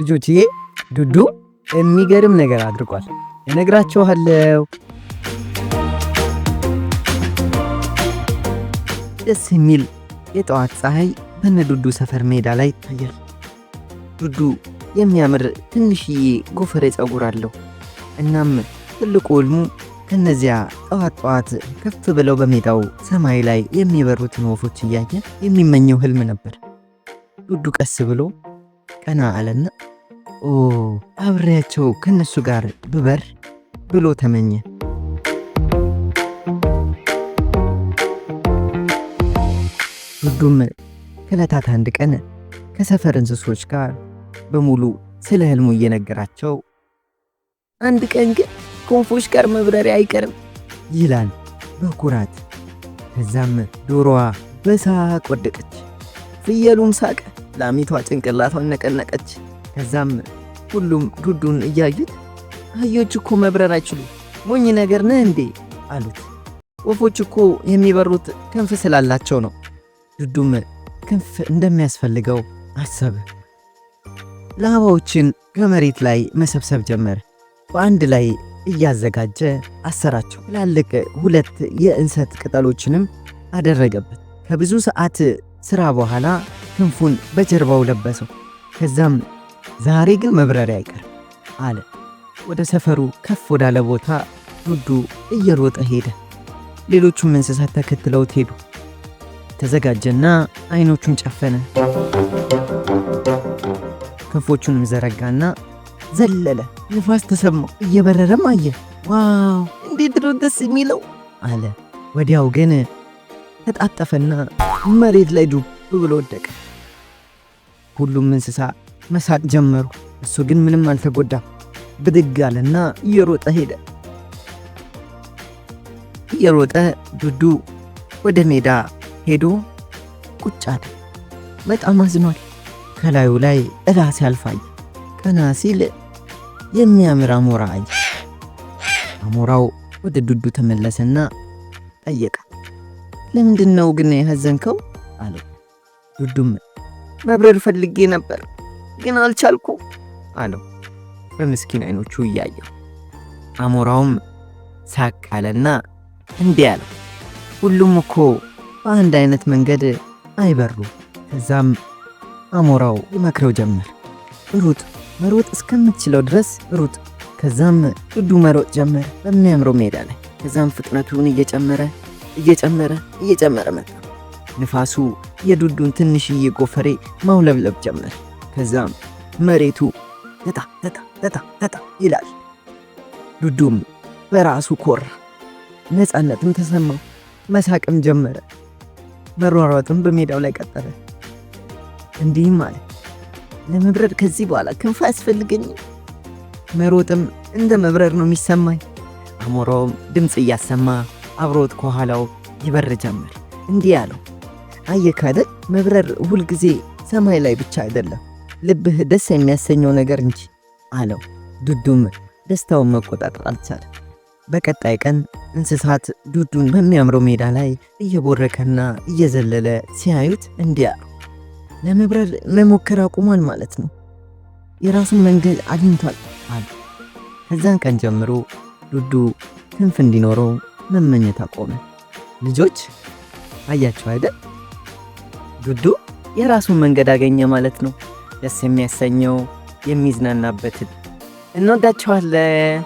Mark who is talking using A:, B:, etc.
A: ልጆችዬ ዱዱ የሚገርም ነገር አድርጓል። እነግራችኋለሁ። ደስ የሚል የጠዋት ፀሐይ በነዱዱ ሰፈር ሜዳ ላይ ይታያል። ዱዱ የሚያምር ትንሽዬ ጎፈሬ ፀጉር አለው። እናም ትልቁ ህልሙ ከነዚያ ጠዋት ከፍ ብለው በሜዳው ሰማይ ላይ የሚበሩትን ወፎች እያየ የሚመኘው ህልም ነበር። ዱዱ ቀስ ብሎ ቀና አለና አብሬያቸው ከነሱ ጋር ብበር ብሎ ተመኘ። ዱዱም ከዕለታት አንድ ቀን ከሰፈር እንስሶች ጋር በሙሉ ስለ ህልሙ እየነገራቸው አንድ ቀን ግን ከወፎች ጋር መብረሪያ አይቀርም ይላል በኩራት። ከዛም ዶሮዋ በሳቅ ወደቀች፣ ፍየሉም ሳቀ፣ ላሚቷ ጭንቅላቷን ነቀነቀች። ከዛም ሁሉም ዱዱን እያዩት አህዮች እኮ መብረር አይችሉ፣ ሞኝ ነገር ነህ እንዴ አሉት። ወፎች እኮ የሚበሩት ክንፍ ስላላቸው ነው። ዱዱም ክንፍ እንደሚያስፈልገው አሰበ። ላባዎችን ከመሬት ላይ መሰብሰብ ጀመረ። በአንድ ላይ እያዘጋጀ አሰራቸው። ትላልቅ 2 የእንሰት ቅጠሎችንም አደረገበት። ከብዙ ሰዓት ስራ በኋላ ክንፉን በጀርባው ለበሰው። ከዛም ዛሬ ግን መብረሪያ አይቀርም አለ። ወደ ሰፈሩ ከፍ ወዳለ ቦታ ዱዱ እየሮጠ ሄደ። ሌሎቹም እንስሳት ተከትለውት ሄዱ። ተዘጋጀና አይኖቹን ጨፈነ። ክንፎቹንም ዘረጋና ዘለለ። ንፋስ ተሰማው። እየበረረም አየ። ዋው እንዴት ነው ደስ የሚለው አለ። ወዲያው ግን ተጣጠፈና መሬት ላይ ዱብ ብሎ ወደቀ። ሁሉም እንስሳ መሳቅ ጀመሩ። እሱ ግን ምንም አልተጎዳም። ብድግ አለና እየሮጠ ሄደ። እየሮጠ ዱዱ ወደ ሜዳ ሄዶ ቁጭ አለ። በጣም አዝኗል። ከላዩ ላይ ጥላ ሲያልፋይ ቀና ሲል የሚያምር አሞራ አየ። አሞራው ወደ ዱዱ ተመለሰና ጠየቀ፣ ለምንድን ነው ግን ያዘንከው አለው። ዱዱም መብረር ፈልጌ ነበር ግን አልቻልኩ አለው በምስኪን አይኖቹ እያየው። አሞራውም ሳቅ አለና እንዲህ አለው፣ ሁሉም እኮ በአንድ አይነት መንገድ አይበሩ። ከዛም አሞራው ይመክረው ጀመር። ሩጥ፣ መሮጥ እስከምትችለው ድረስ ሩጥ። ከዛም ዱዱ መሮጥ ጀመረ በሚያምረው ሜዳ ላይ። ከዛም ፍጥነቱን እየጨመረ መጣ። ንፋሱ የዱዱን ትንሽዬ ጎፈሬ ማውለብለብ ጀመረ። ከዛም መሬቱ ተታ ይላል። ዱዱም በራሱ ኮራ፣ ነፃነትም ተሰማው። መሳቅም ጀመረ። መሯሯጥም በሜዳው ላይ ቀጠለ። እንዲህም አለ፣ ለመብረር ከዚህ በኋላ ክንፍ አያስፈልገኝም። መሮጥም እንደ መብረር ነው የሚሰማኝ። አሞራውም ድምፅ እያሰማ አብሮት ከኋላው ይበር ጀመር። እንዲህ አለው፣ አየህ አይደል መብረር ሁልጊዜ ሰማይ ላይ ብቻ አይደለም፣ ልብህ ደስ የሚያሰኘው ነገር እንጂ አለው። ዱዱም ደስታውን መቆጣጠር አልቻለም። በቀጣይ ቀን እንስሳት ዱዱን በሚያምረው ሜዳ ላይ እየቦረከና እየዘለለ ሲያዩት እንዲህ አሉ፣ ለመብረር መሞከር አቁሟል ማለት ነው፣ የራሱን መንገድ አግኝቷል አሉ። ከዛን ቀን ጀምሮ ዱዱ ክንፍ እንዲኖረው መመኘት አቆመ። ልጆች አያችሁ አይደል? ዱዱ የራሱን መንገድ አገኘ ማለት ነው። ደስ የሚያሰኘው የሚዝናናበትን። እንወዳችኋለን።